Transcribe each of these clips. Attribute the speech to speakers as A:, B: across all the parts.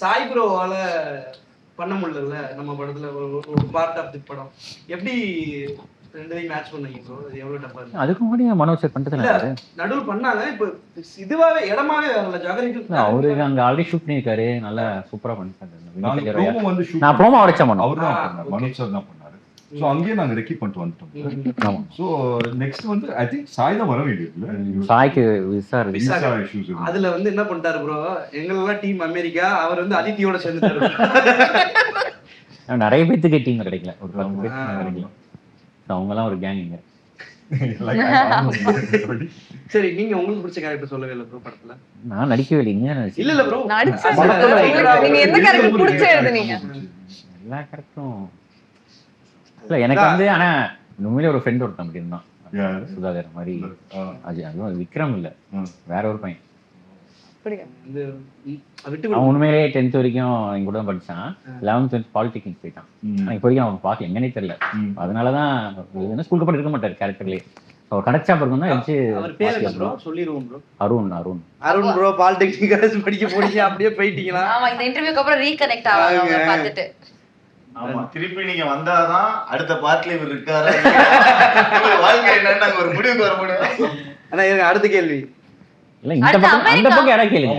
A: சாய் ப்ரோவால பண்ண முடியல நம்ம படத்துல ஒரு பார்ட் ஆஃப் தி படம் எப்படி ரெண்டையும் மேட்ச் பண்ணீங்க ப்ரோ? அது எவ்வளவு டஃபா இருக்கு?
B: அதுக்கு முன்னாடி மனோஜ் சார் பண்ணிட்டு
A: நடுவில் பண்ணாங்க. இப்போ இதுவாவே இடமாவே வரல ஜாகரிக்கு.
B: அவரு அங்க ஆல்ரெடி ஷூட் பண்ணிருக்காரு, நல்லா சூப்பரா பண்ணிட்டாரு.
C: நான்
B: ப்ரோமோ அடிச்ச மனோ
C: அவர் தான் பண்ணாரு, மனோஜ் சார் தான் பண்ணாரு. சோ அங்கேயே நாங்க ரெக்கி பண்ணிட்டு வந்துட்டோம். சோ நெக்ஸ்ட் வந்து ஐ திங்க் சாய் தான் வர வேண்டியது.
B: சாய்க்கு விசா
C: இஷ்யூஸ்.
A: அதுல வந்து என்ன பண்ணிட்டாரு ப்ரோ, எங்களெல்லாம் டீம் அமெரிக்கா, அவர் வந்து அதித்தியோட சேர்ந்துட்டாரு.
B: நிறைய பேத்துக்கு டீம் கிடைக்கல, ஒரு 10 பேர் கிடைக்கல. அவங்க எல்லாம் ஒரு கேங் இங்க.
A: சரி, நீங்க உங்களுக்கு பிடிச்ச கேரக்டர் சொல்லவே இல்லை ப்ரோ படத்துல?
B: நான் நடிக்கவே இல்லைங்க.
A: இல்ல இல்ல ப்ரோ,
D: நீங்க எந்த கேரக்டர் பிடிச்ச எழுதுனீங்க?
B: எல்லா கேரக்டரும் இல்ல எனக்கு வந்து. ஆனா உண்மையிலே ஒரு ஃப்ரெண்ட் ஒருத்தன் அப்படி இருந்தான், சுதாகர் மாதிரி. அதுவும் விக்ரம் இல்ல, வேற ஒரு பையன். அவன் உண்மையிலேயே 10th வரைக்கும் எங்க கூட தான் படிச்சான். 11th பாலிடெக்னிக் போயிட்டான். இப்போ வரைக்கும் அவன் பார்த்து எங்கன்னே தெரியல. அதனாலதான் ஸ்கூலுக்கு போட்டு இருக்க மாட்டாரு கேரக்டர்லயே. அவர் கிடைச்சா பிறகு தான் வச்சு
A: சொல்லிடுவோம் ப்ரோ.
B: அருண்
A: ப்ரோ பாலிடெக்னிக் படிக்க போறீங்க, அப்படியே போயிட்டீங்களா?
D: ஆமா, இந்த இன்டர்வியூக்கு அப்புறம் ரீகனெக்ட் ஆவாங்க பார்த்துட்டு.
E: ஆமா, திருப்பி நீங்க வந்தாதான் அடுத்த பார்ட்ல இவர் இருக்காரு வாழ்க்கை என்னன்னு நாங்க ஒரு முடிவுக்கு வர முடியும்.
A: ஆனா அடுத்த கேள்வி
B: இல்ல, இந்த பக்கம் அந்த பக்கம் யாரா கேளுங்க.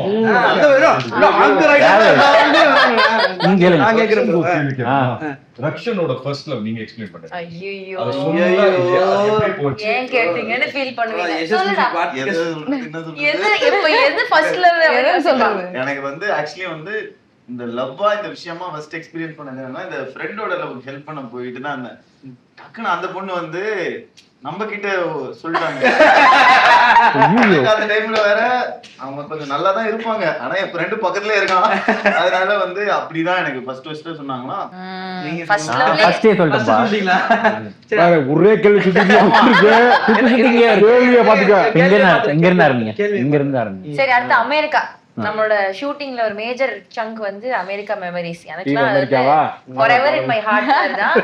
C: ரக்ஷனோட ஃபர்ஸ்ட் லவ் நீங்க எக்ஸ்பிளைன் பண்ணுங்க.
D: ஐயோ
C: எப்படி போச்சு?
D: ஏன் கேட்டிங்கன்னு ஃபீல் பண்ணுவீங்க.
E: என்ன சொல்றது?
D: எது ஃபர்ஸ்ட் லவ் அப்படின்னு சொல்றாங்க.
E: எனக்கு வந்து ஆக்சுவலி வந்து இந்த லவ்வா இந்த விஷயமா ஃபர்ஸ்ட் எக்ஸ்பீரியன்ஸ் பண்ணதுன்னா இந்த ஃப்ரெண்டோட லவ் ஹெல்ப் பண்ண போயிட்டு தான் அந்த டக்குன்னு அந்த பொண்ணு வந்து நம்ம கிட்ட சொல்லிட்டாங்க. அந்த டைம்ல வேற அவங்க கொஞ்சம் நல்லா தான் இருப்பாங்க, ஆனா என் ஃப்ரெண்டு பக்கத்துலயே இருக்கான். அதனால வந்து அப்படிதான் எனக்கு ஃபர்ஸ்ட் சொன்னாங்களா.
D: ஃபர்ஸ்ட் லவ்
B: ஃபர்ஸ்டே சொல்லிட்டீங்களா?
F: ஒரே கேள்வி சுத்திட்டீங்க.
B: எங்க இருந்தா இருந்தீங்க?
D: சரி, அடுத்து அமெரிக்கா. நம்மளோட ஷூட்டிங்ல ஒரு மேஜர் சங்க் வந்து அமெரிக்கா மெமரிஸ். எனக்குலாம் forever in my heart தான்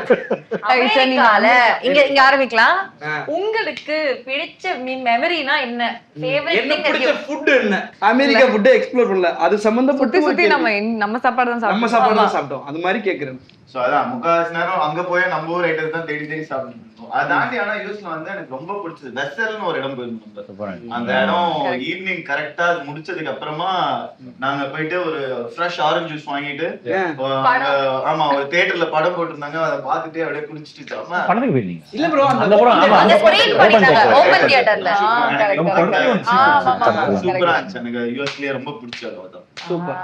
D: அமெரிக்கால. இங்க ஆரம்பிக்கலாம். உங்களுக்கு பிடிச்ச மெமரினா என்ன? ஃபேவரட் திங்
A: பிடிச்ச ஃபுட் என்ன? அமெரிக்கா ஃபுட் எக்ஸ்ப்ளோர் பண்ணல, அது சம்பந்தப்பட்டு
D: சுத்தி நம்ம சாப்பாடு தான்
A: சாப்பிட்டோம். அது மாதிரி கேக்குறேன்.
E: சோ அதான் முக்காவாசி நேரம் அங்க போய் நம்ம ஊர் ஐட்டம் தான் தேடி சாப்பிட்டு. அதை தாண்டி ஆனா யூஸ்ல வந்து எனக்கு ரொம்ப பிடிச்சது வெசல்னு ஒரு இடம் போயிருந்தோம். அந்த இடம் ஈவினிங் கரெக்டா அது முடிச்சதுக்கு அப்புறமா நாங்க போயிட்டு ஒரு ஃப்ரெஷ் ஆரஞ்சு ஜூஸ் வாங்கிட்டு, ஆமா, ஒரு தியேட்டர்ல படம் போட்டிருந்தாங்க, அதை பார்த்துட்டு அப்படியே குடிச்சிட்டு
B: படத்துக்கு போயிருந்தீங்க?
A: இல்ல ப்ரோ,
D: அந்த ஸ்கிரீன் பண்ணிட்டாங்க ஓபன் தியேட்டர்ல.
E: சூப்பரா இருந்துச்சு. எனக்கு யூஎஸ்லயே ரொம்ப பிடிச்சது.
A: சூப்பர்.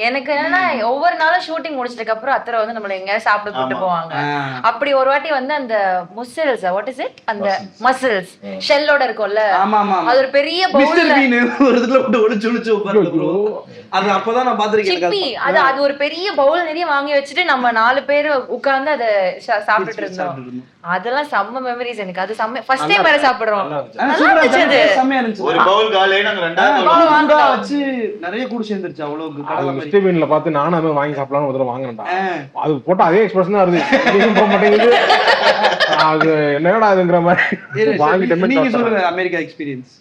D: எனக்கு என்னன்னா ஒவ்வொரு நாளும் ஷூட்டிங் முடிச்சதுக்கு அப்புறம் அத்தரை வந்து நம்மள எங்கயாவது சாப்பிட கூட்டு போவாங்க. அப்படி ஒரு வாட்டி வந்து அந்த முசல்ஸ், வாட் இஸ் இட், அந்த மசில்ஸ் ஷெல்லோட இருக்கும்ல, அது ஒரு பெரிய பவுல்ல
A: ஒரு இதுல போட்டு ஒளிச்சு உட்கார்ந்து ப்ரோ. அது அப்பதான் நான் பாத்திருக்கேன்.
D: அது ஒரு பெரிய பவுல் நிறைய வாங்கி வச்சுட்டு நம்ம 4 பேர் உட்கார்ந்து அத சாப்பிட்டுட்டு இருந்தோம். அதெல்லாம் செம்ம மெமரிஸ் எனக்கு. அது செம்ம ஃபர்ஸ்ட் டைம் வேற சாப்பிடுறோம். நல்லா இருந்துச்சு.
A: செம்மயா இருந்துச்சு.
E: ஒரு பவுல் காலே நாங்க ரெண்டாவது
A: வச்சு நிறைய கூட சேர்ந்துருச்சு. அவ்வளவு கடலை மாதிரி
F: ஸ்டீவன்ல பார்த்து நானாமே வாங்கி சாப்பிடலாம்னு ஒரு தடவை வாங்கினேன்டா. அது போட்டு அதே எக்ஸ்பிரஷன் தான் வருது, போக மாட்டேங்குது. அது என்னடா அதுங்கிற மாதிரி வாங்கிட்டேன்.
A: நீங்க சொல்லுங்க அமெரிக்கா எக்ஸ்பீரியன்ஸ்.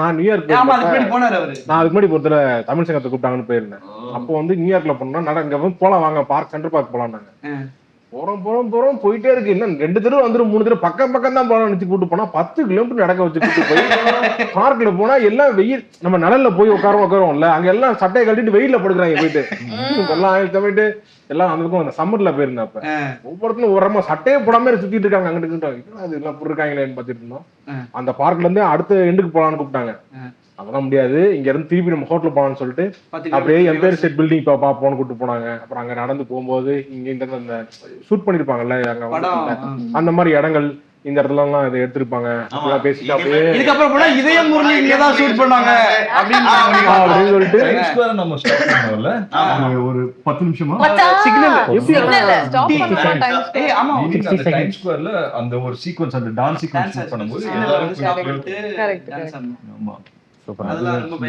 F: நான் நியூயார்க்
A: போனாரு அவரு.
F: நான் அதுக்கு முன்னாடி ஒருத்தர தமிழ் சங்கத்தை கூப்பிட்டாங்கன்னு போயிருந்தேன். அப்போ வந்து நியூயார்க்ல போனோம். இங்க போலாம் வாங்க, பார்க், சென்ட்ரல் பார்க் போலாம்னாங்க. போறோம் போயிட்டே இருக்கு. இன்னும் 2 தடவை வந்துடும், 3 தடவை பக்கம் தான் போலாம் நினைச்சு கூட்டு போனா 10 கிலோமீட்டர் நடக்க வச்சு கூட்டு போய் பார்க்ல போனா எல்லாம் வெயில். நம்ம நிழல்ல போய் உட்காரோம்ல, அங்க எல்லாம் சட்டையை கட்டிட்டு வெயில்ல படுக்கிறாங்க. போயிட்டு எல்லாம் போயிட்டு எல்லாம் அந்த பக்கம் சம்மர்ல போயிருந்தேன். அப்ப ஒவ்வொருத்தரும் ஓரமா சட்டையே போடாம சுத்திட்டு இருக்காங்க. அங்கிட்டு அது எல்லாம் இருக்காங்களேன்னு பாத்துட்டு இருந்தோம். அந்த பார்க்ல இருந்து அடுத்த எண்டுக்கு போலான்னு கூப்பிட்டாங்க. அதெல்லாம் முடியாது, இங்க இருந்து திருப்பி நம்ம ஹோட்டல் போலான்னு சொல்லிட்டு அப்படியே எம்பயர் ஸ்டேட் பில்டிங் இப்ப பாப்போம்னு கூப்பிட்டு போனாங்க. அப்புறம் அங்க நடந்து போகும்போது இங்க இந்த ஷூட் பண்ணிருப்பாங்கல்ல அங்க, அந்த மாதிரி இடங்கள் இந்த இடத்துல எல்லாம் இதை எடுத்திருப்பாங்க. அப்பெல்லாம் பேசிட்டு அப்படியே
A: இதுக்கப்புறம் போனா இதயம் முரளி இங்க தான் ஷூட் பண்ணாங்க
F: அப்படின்னு சொல்லிட்டு
C: நம்ம ஸ்டாப் பண்ணோம்ல ஒரு 10 நிமிஷமா
A: சிக்னல்
D: ஸ்டாப் பண்ண டைம்.
A: ஆமா,
C: அந்த டைம் ஸ்கொயர்ல அந்த ஒரு சீக்வென்ஸ், அந்த டான்ஸ் சீக்வென்ஸ் ஷூட் பண்ணும்போது எல்லாரும்
D: கரெக்ட்.
C: ஆமா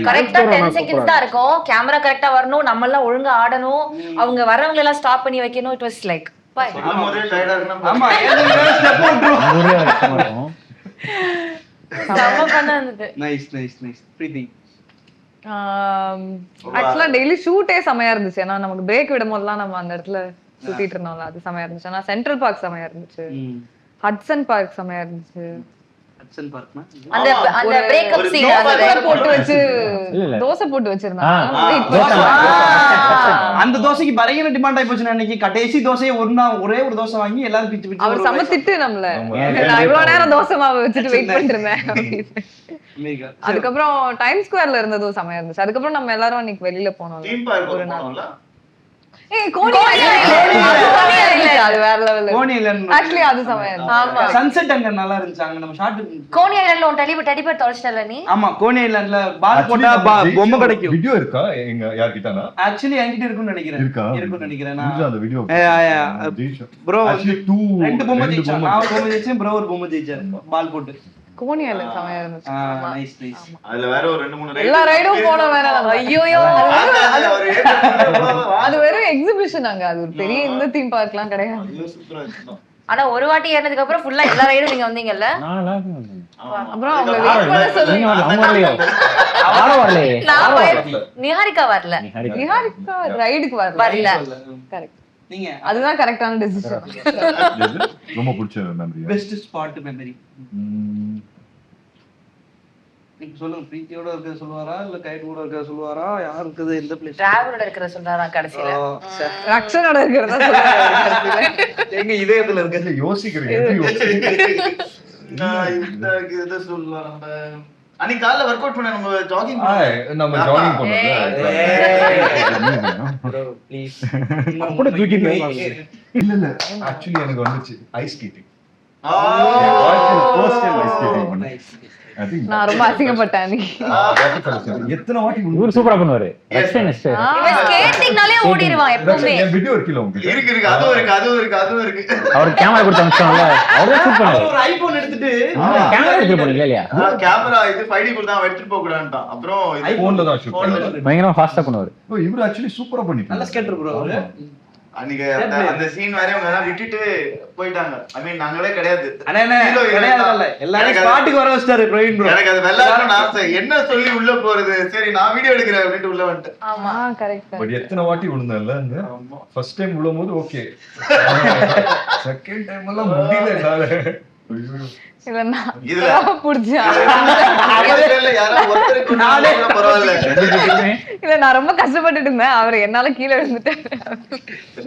D: கரெக்டா 10 செகண்ட்ஸ் தான் இருக்கும். கேமரா கரெக்டா வரணும், நம்ம எல்லாம் ஒழுங்கா ஆடணும், அவங்க வரவங்க எல்லாம் ஸ்டாப் பண்ணி வைக்கணும். It was like bye.
A: ஆமா, ஸ்டெப்
D: செம்ம பண்ணா இருந்தது.
A: நைஸ். பிரீத்தி
G: ஆக்சுவலா டெய்லி ஷூட்டே செமையா இருந்துச்சு. ஏன்னா நமக்கு பிரேக் விடும் போதெல்லாம் நம்ம அந்த இடத்துல சுத்திட்டு இருந்தோம்ல, அது செமையா இருந்துச்சு. ஆனா சென்ட்ரல் பார்க் செமையா இருந்துச்சு, ஹட்சன் பார்க் செமையா இருந்துச்சு.
A: ஹட்சன் பார்க்னா
D: அந்த அந்த பிரேக்கப் சீன்
G: தோசை போட்டு வச்சு
B: இல்ல.
G: தோசை போட்டு வச்சிருந்தாங்க.
A: அந்த தோசைக்கு பயங்கர டிமாண்ட் ஆயி போச்சு. அன்னைக்கு கடைசி தோசையை ஒரே ஒரு தோசை வாங்கி எல்லாரும் பிச்சு பிச்சு
G: அவர் செம திட்டு நம்மள, நான் இவ்வளவு நேரம் தோசை மாவு வச்சுட்டு வெயிட் பண்ணிட்டு இருந்தேன். அதுக்கப்புறம் டைம் ஸ்கொயர்ல இருந்ததும் செமையா இருந்துச்சு. அதுக்கப்புறம் நம்ம எல்லாரும் அன்னைக்கு வெளியில போனோம்.
E: ஒரு நாள்
G: கோனி ஐலண்ட் அது வேற லெவல்.
A: கோனி ஐலண்ட்
G: ஆக்சுவலி அது செமையா இருந்துச்சு.
D: ஆமா,
A: சன்செட் அங்க நல்லா இருந்துச்சு. அங்க நம்ம ஷாட்
D: கோனி ஐலண்ட்ல ஒரு டெலிபர் தொலைச்சிட்டல நீ.
A: ஆமா, கோனி ஐலண்ட்ல பால் போட்டா பொம்மை கிடைக்கும்.
C: வீடியோ இருக்கா எங்க யார்கிட்டனா?
A: ஆக்சுவலி என்கிட்ட இருக்குன்னு நினைக்கிறேன். இருக்குன்னு நினைக்கிறேன் நான்.
C: அந்த வீடியோ
A: ப்ரோ
C: ஆக்சுவலி
A: ரெண்டு பொம்மை ஜெயிச்சா. நான் ஒரு பொம்மை ஜெயிச்சேன், ப்ரோ ஒரு பொம்மை ஜெயிச்சாரு பால் போட்டு.
G: கோனி ஐலண்ட் செமையா இருந்துச்சு.
A: Nice nice.
E: அதுல வேற ஒரு 2-3
G: எல்லா ரைடும் போன வேற. ஐயோயோ,
E: ரைடு
G: அது வெறும் எக்ஸிபிஷன். அங்க அது ஒரு பெரிய இந்த தீம் பார்க்லாம் கிடையாது.
E: சூப்பரா இருந்துச்சு.
D: ஆனா ஒரு வாட்டி ஏறினதுக்கு அப்புறம் ஃபுல்லா எல்லா ரைடும் நீங்க வந்தீங்கல்ல.
G: அப்புறம் அவங்க வெயிட் பண்ண சொல்லுங்க.
D: நிஹாரிகா வரல.
G: நிஹாரிகா ரைடுக்கு வரல. கரெக்ட்.
A: நீங்க
G: அதுதான் கரெக்டான டெசிஷன்.
C: ரொம்ப பிடிச்ச மெமரி.
A: பெஸ்ட் ஸ்பாட் மெமரி நீங்க சொல்லுங்க. பிரீத்தியோட இருக்க சொல்லுவாரா இல்ல கைட்டோட இருக்க சொல்லுவாரா? யார் இருக்குது எந்த பிளேஸ்?
D: டிராவலோட இருக்கிற சொல்றாரா கடைசில.
G: ரக்ஷனோட இருக்கிறதா சொல்றாரு.
A: எங்க இதயத்துல இருக்கு.
C: யோசிக்கிறேன்.
E: நான் இந்த இத சொல்லலாம். அன்னைக்கு காலைல வொர்க் அவுட் பண்ண நம்ம ஜாகிங்
C: நம்ம ஜாகிங் பண்ணோம்ல.
A: ப்ளீஸ்
F: கூட தூக்கிட்டு
C: இல்ல இல்ல ஆக்சுவலி எனக்கு வந்துச்சு ice skating.
E: First
C: time ice skating பண்ணேன்.
A: நைஸ்.
G: நான் ரொம்ப அசிங்கப்பட்டேன்.
C: எத்தனை வாட்டி
B: இவர் சூப்பரா பண்ணுவாரு.
D: இவன் ஸ்கேட்டிங்னாலே ஓடிடுவான் எப்பவுமே.
C: என் வீடியோ இருக்குல்ல உங்களுக்கு?
E: இருக்கு அதுவும் இருக்கு.
B: அவர் கேமரா கொடுத்து அனுப்பிச்சாங்கல்ல, அவரே ஷூட் பண்ணுவாரு.
A: ஒரு ஐபோன் எடுத்துட்டு
B: கேமரா எடுத்து போனீங்க இல்லையா?
E: கேமரா இது 5D குள்ள தான் எடுத்துட்டு போக கூடாதுட்டான். அப்புறம்
C: ஐபோன்ல தான் ஷூட் பண்ணுவாரு.
B: பயங்கரமா ஃபாஸ்டா பண்ணுவாரு.
C: இவர் ஆக்சுவலி சூப்பரா பண்ணிட்டாரு.
A: நல்ல ஸ்கேட்டர் ப்ரோ அவரு.
E: அன்னைக்கு அந்த சீன் வரை அவங்க எல்லாம் விட்டுட்டு போயிட்டாங்க. ஐ மீன் நாங்களே கிடையாது.
A: அண்ணே கிடையாது. எல்லாரும் ஸ்பாட்டுக்கு வர வச்சிட்டாரு பிரவீன் ப்ரோ.
E: எனக்கு அது வெள்ளாடணும்னு ஆசை. என்ன சொல்லி உள்ள போறது? சரி நான் வீடியோ எடுக்கிறேன் அப்படின்ட்டு உள்ள வந்துட்டேன்.
D: ஆமா
G: கரெக்ட்.
C: பட் எத்தனை வாட்டி விழுந்தேன்ல அங்க. ஃபர்ஸ்ட் டைம் விழும்போது ஓகே. செகண்ட் டைம் எல்லாம் முடியல என்னால.
G: இல்ல நான்
E: இதுல
G: புடிச்சா.
E: இல்ல யாரோ ஒருத்தருக்கு நானே பரவாயில்ல.
G: இல்ல நான் ரொம்ப கஷ்டப்பட்டுட்டு இருந்தேன். அவர் என்னால கீழே விழுந்துட்டாரு.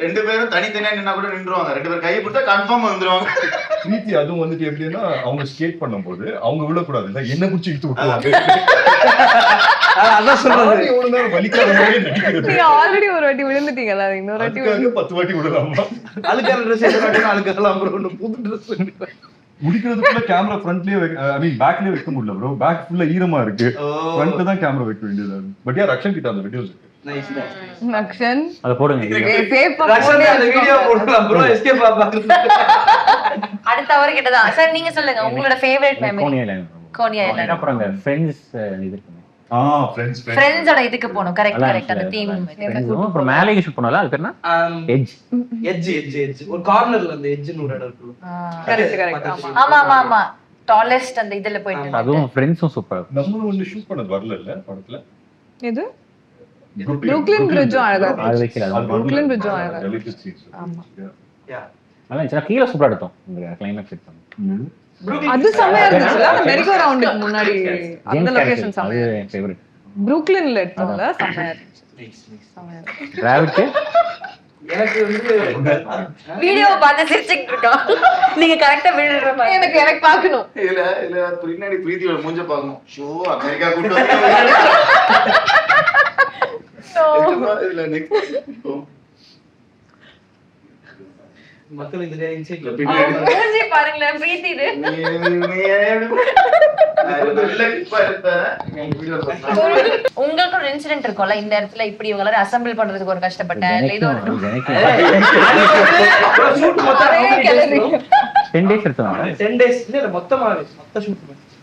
E: ரெண்டு பேரும் தனித்தனியா நின்னா கூட நின்றுவாங்க. ரெண்டு பேரும் கையை பிடிச்சா கன்ஃபார்ம் வந்துருவாங்க.
C: பிரீத்தி அதுவும் வந்துட்டு எப்படின்னா அவங்க ஸ்கேட் பண்ணும்போது அவங்க விழக்கூடாது இல்ல, என்ன குச்சி இழுத்து விட்டுருவாங்க.
A: அதான் சொல்றது.
C: எவ்வளவு நேரம் வலிக்காத மாதிரி நடிக்கிறது.
G: நீங்க ஆல்ரெடி ஒரு வாட்டி விழுந்துட்டீங்கல்ல, இன்னொரு வாட்டி
C: அதுக்காக 10 வாட்டி விடலாமா?
A: அழுக்கான ட்ரெஸ் எடுத்து அழுக்கலாம் ப்ரோ. புது ட்ரெஸ்
C: முடிக்கிறதுக்குள்ள கேமரா ஃப்ரண்ட்லயே ஐ மீன் பேக்லயே வைக்க முடியல ப்ரோ. பேக் ஃபுல்லா ஈரமா இருக்கு. ஃப்ரண்ட்ல தான் கேமரா வைக்க வேண்டியதா இருக்கு. பட் யா ரக்ஷன் கிட்ட அந்த வீடியோஸ் இருக்கு.
A: நைஸ்
G: நக்ஷன்
B: அத போடுங்க.
G: சேஃபா
A: ரக்ஷன் அந்த வீடியோ போடலாம் ப்ரோ. எஸ்கேப் பாக்குறது.
D: அடுத்த அவர்கிட்ட தான். சார் நீங்க சொல்லுங்க உங்களோட favourite memory.
B: Coney Island.
D: Coney Island.
B: அப்புறம் அந்த ஃப்ரெண்ட்ஸ் இது இருக்கு.
D: ஃப்ரெண்ட்ஸோட இதுக்கு போணும். கரெக்ட் அந்த தீம்.
B: அப்புறம் மேலே ஷூட் பண்ணல, அது பேர் என்ன?
A: எட்ஜ் ஒரு கார்னர்ல அந்த எட்ஜ்னு ஒரு இடம் இருக்கு.
G: கரெக்ட்.
D: ஆமா டாலஸ்ட் அந்த இதுல போயிட்டு.
B: அதுவும் ஃப்ரெண்ட்ஸும் சூப்பரா.
C: நம்ம வந்து ஷூட் பண்ணது வரல இல்ல படத்துல.
G: எது? Brooklyn Bridge அழகா இருக்கு.
B: அது வைக்கல.
G: Brooklyn Bridge அழகா இருக்கு. ஆமா.
B: நல்லா இருந்துச்சு. கீழ சூப்பரா எடுத்தோம். இந்த கிளைமாக்ஸ் செட் பண்ணோம்.
G: அது செமையா இருந்துச்சுல. மெரிகோ ரவுண்டுக்கு முன்னாடி அந்த லொகேஷன் செமையா.
B: அது என் ஃபேவரட்.
G: Brooklynல எடுத்தோம்ல, செமையா இருந்துச்சு. செமையா இருக்கு.
B: டிராவிட்
A: எனக்கு வந்து
D: வீடியோ பார்த்து சிரிச்சிட்டு இருக்கோம். நீங்க கரெக்ட்டா விழுற மாதிரி.
G: எனக்கு பார்க்கணும்.
E: இல்ல பின்னாடி பிரீத்தியோட மூஞ்ச பார்க்கணும். ஷோ அமெரிக்கா கூட்டி வந்து இல்ல நெக்ஸ்ட்
A: மக்கள் இந்த இன்சைட்
D: மூஞ்சி பாருங்களேன் பிரீத்தி இது. உங்களுக்கு ஒரு இன்சிடென்ட் இருக்கும்ல, இந்த இடத்துல இப்படி இவங்க எல்லாரும் அசெம்பிள் பண்றதுக்கு ஒரு கஷ்டப்பட்டேன். இது ஒரு
A: ஷூட் மொத்தம்
B: 10 days எடுத்தோம்.
A: 10 days இல்ல மொத்தமாவே மொத்த ஷூட்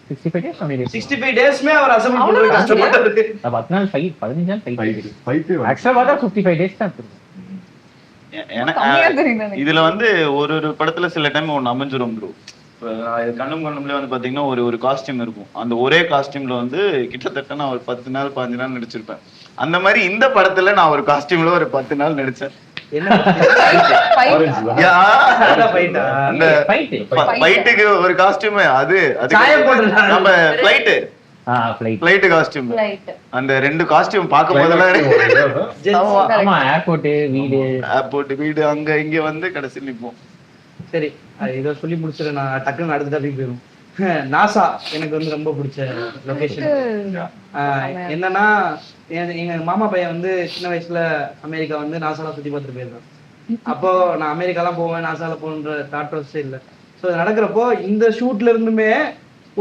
B: 65 days only.
A: 65 டேஸ்மே அவர் அசெம்பிள் பண்றது கஷ்டப்பட்டாரு.
B: 10 நாள் ஃபைட், 15 நாள் ஃபைட்.
C: ஃபைட்
B: ஆக்சுவலா பார்த்தா 55 days தான் இருக்கு.
G: கம்மியா தெரியுது.
E: இதுல வந்து ஒரு படத்துல சில டைம் ஒன்னு அமைஞ்சிரும் ப்ரோ. கண்ணும் கண்ணும்ல வந்து பாத்தீங்கன்னா ஒரு காஸ்டியூம் இருக்கும். அந்த ஒரே காஸ்டியூம்ல வந்து கிட்டத்தட்ட நான் ஒரு 10 நாள் 15 நாள் நடிச்சிருப்பேன். அந்த மாதிரி இந்த படத்துல நான் ஒரு காஸ்டியூம்ல ஒரு 10 நாள் நடிச்சேன்.
A: என்ன
E: அந்த ஃபைட்டுக்கு ஒரு காஸ்டியூம் அது நம்ம ஃளைட் காஸ்டியூம். அந்த 2 காஸ்டியூம் பார்க்கும் போதெல்லாம் ஏர்போர்ட் வீடு அங்க இங்க வந்து கடைசியில் நிப்போம்.
A: சரி, இதை சொல்லி முடிச்சிட நான் டக்குன்னு அடுத்த டாபிக் போயிடும். நாசா எனக்கு வந்து ரொம்ப பிடிச்ச லொகேஷன். என்னன்னா எங்க மாமா பையன் வந்து சின்ன வயசுல அமெரிக்கா வந்து நாசால சுத்தி பார்த்துட்டு போயிருக்கான். அப்போ நான் அமெரிக்காலாம் போவேன், நாசால போன்ற தாட் ப்ராசஸே இல்லை. ஸோ நடக்கிறப்போ இந்த ஷூட்ல இருந்துமே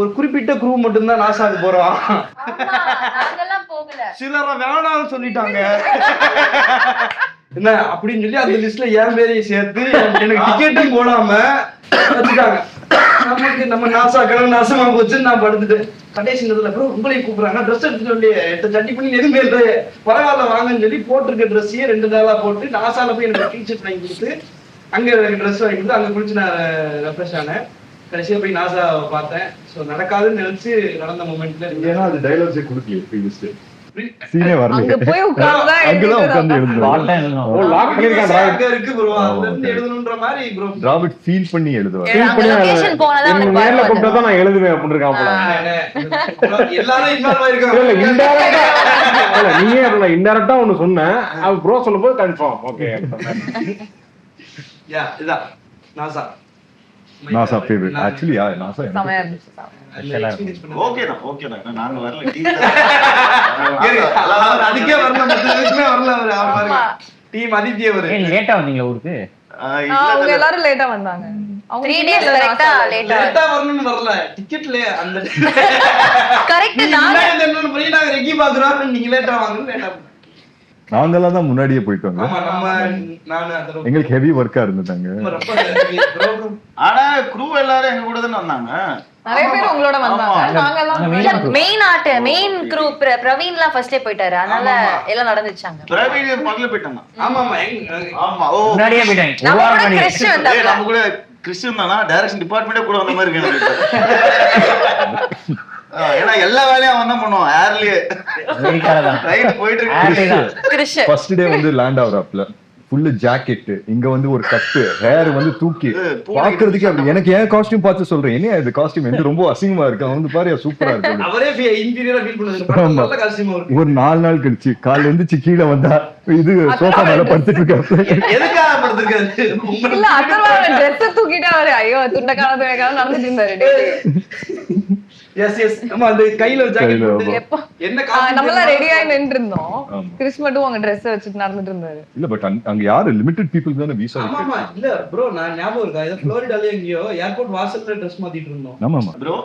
A: ஒரு குறிப்பிட்ட குரூ மட்டும்தான் நாசாவுக்கு போறோம். சிலரை வேணாம்னு சொல்லிட்டாங்க என்ன அப்படின்னு சொல்லி அந்த லிஸ்ட்ல என் பேரையும் சேர்த்து எனக்கு டிக்கெட்டும் போடாம வச்சுட்டாங்க. நமக்கு நம்ம நாசா கிழமை நாசமா போச்சுன்னு நான் படுத்துட்டேன். கடைசி நேரத்துல அப்புறம் உங்களையும் கூப்பிடுறாங்க, ட்ரெஸ் எடுத்துட்டு சொல்லி சட்டி பண்ணி எதுவுமே இல்லை, பரவாயில்ல வாங்கன்னு சொல்லி போட்டிருக்க ட்ரெஸ்ஸையே 2 நாளா போட்டு நாசால போய் எனக்கு டீஷர்ட் வாங்கி கொடுத்து அங்க எனக்கு ட்ரெஸ் வாங்கி கொடுத்து அங்க குளிச்சு நான் ரெஃப்ரெஷ் ஆனேன். கடைசியா போய் நாசா பார்த்தேன். ஸோ நடக்காதுன்னு நினைச்சு நடந்த மூமெண்ட்ல
C: ஏன்னா அது டைலாக்ஸே கொடுக்கல, சீனே வரல.
G: அங்க போய் உட்கார்ந்தா
C: அங்கதான் உட்கார்ந்து எழுதுவாங்க.
F: ஓ லாக் பண்ணிருக்கான்
A: அங்க இருக்கு ப்ரோ, அதுல இருந்து எழுதணும்ன்ற மாதிரி ப்ரோ
C: ராபர்ட் ஃபீல் பண்ணி எழுதுவார்.
D: லொகேஷன் போனதா அவனுக்கு
F: நேர்ல
D: பரவாயில்லை.
F: கூப்பிட்டா தான் நான் எழுதுவேன் அப்படின்னு இருக்கான் போல.
A: எல்லாரும் இன்வால்வ்
F: இல்ல
A: ஆயிருக்காங்க.
F: இன்டைரக்டா இல்ல நீயே இல்ல இன்டைரக்டா ஒன்னு சொன்னேன். அது ப்ரோ சொல்லும்போது கன்ஃபார்ம் ஓகே.
A: யா இதான் நாசா
C: நாசா ஃபேவரட் ஆக்சுவலி. நாசா
G: செமையா இருந்துச்சு.
E: ஓகே தான் நாங்க வரல.
A: அதுக்கே வரல, மத்ததுக்குமே வரல. அவர் டீம் அதித்தியே வரு
B: லேட்டா வந்தீங்களா ஊருக்கு?
G: அவங்க எல்லாரும் லேட்டா வந்தாங்க. அவங்க
D: 3 days கரெக்ட்டா லேட்டா
A: லேட்டா வரணும்னு வரல, டிக்கெட்ல அந்த
D: கரெக்ட்
A: நீங்க
D: நான்
A: முன்னாடி வந்து போய் நாங்க ரெக்கி பாக்குறோம், நீங்க லேட்டா வாங்க லேட்டா.
C: நாங்கெல்லாம் தான் முன்னாடியே போயிட்டு வந்தோம்.
A: ஆமா நம்ம நானு அந்த
C: எங்களுக்கு ஹெவி ஒர்க்கா இருந்துட்டாங்க.
E: ஆனா க்ரூ எல்லாரும் எங்க கூட தானே வந்தாங்க.
G: நிறைய பேர் உங்களோட வந்தாங்க. நாங்க எல்லாம்
D: மெயின் குரூப் பிரவீன்லாம் ஃபர்ஸ்டே போயிட்டாரு. அதனால எல்லாம் நடந்துச்சாங்க.
E: பிரவீன் முதல்ல போயிட்டாங்க.
A: ஆமா
E: ஆமா ஓ
B: முன்னாடியே போயிட்டாங்க.
D: நம்ம கூட கிறிஸ்டியன்
E: ஏய்,
D: வந்தாங்க.
E: நம்ம கூட கிறிஸ்டியன் தானா டைரக்ஷன் டிபார்ட்மெண்டே கூட வந்த மாதிரி இருக்கு. ஏன்னா எல்லா வேலையும் அவன் தான் பண்ணுவான். ஏர்லயே ரைட் போயிட்டு இருக்கு.
D: கிறிஸ்டியன்
C: ஃபர்ஸ்ட் டே வந்து லேண்ட் ஆவறப்பல ஃபுல் ஜாக்கெட், இங்க வந்து ஒரு கட்டு, ஹேர் வந்து தூக்கி பாக்குறதுக்கு அப்படி. எனக்கு ஏன் காஸ்டியூம் பார்த்து சொல்றேன், என்ன இது காஸ்டியூம் வந்து ரொம்ப அசிங்கமா இருக்கு, அவன் வந்து பாரு சூப்பரா இருக்கு.
A: அவரே இன்டீரியரா ஃபீல் பண்ணுது. நல்ல காஸ்டியூம் இருக்கு.
C: ஒரு 4 நாள் கழிச்சு காலைல எந்திரிச்சு கீழே வந்தா இது சோஃபா மேல படுத்துட்டு இருக்காரு.
A: எதுக்காக படுத்துருக்காரு?
G: இல்ல அத்தர்வாவோட ட்ரெஸ் தூக்கிட்டு அவரு ஐயோ துண்டக்கான நடந்துட்டு இருந்தாரு.
A: எஸ் எஸ் ஆமா அந்த கையில ஒரு ஜாக்கெட் போட்டு
G: எப்போ
A: என்ன
G: நம்மளாம் ரெடி ஆகி நின்று இருந்தோம்.
C: ஆமா.
G: கிறிஸ் மட்டும் அவங்க ட்ரெஸ் வச்சுட்டு நடந்துட்டு இருந்தாரு.
C: இல்ல பட் அங்க யாரு லிமிட்டட் பீப்புள் தான வீசா
A: ஆமா
C: இருக்கு.
A: இல்ல ப்ரோ நான் ஞாபகம் இருக்கா, ஏதோ ஃப்ளோரிடால எங்கயோ ஏர்போர்ட் வாசல்ல ட்ரெஸ் மாத்திட்டு இருந்தோம்.
C: ஆமா ஆமா
E: ப்ரோ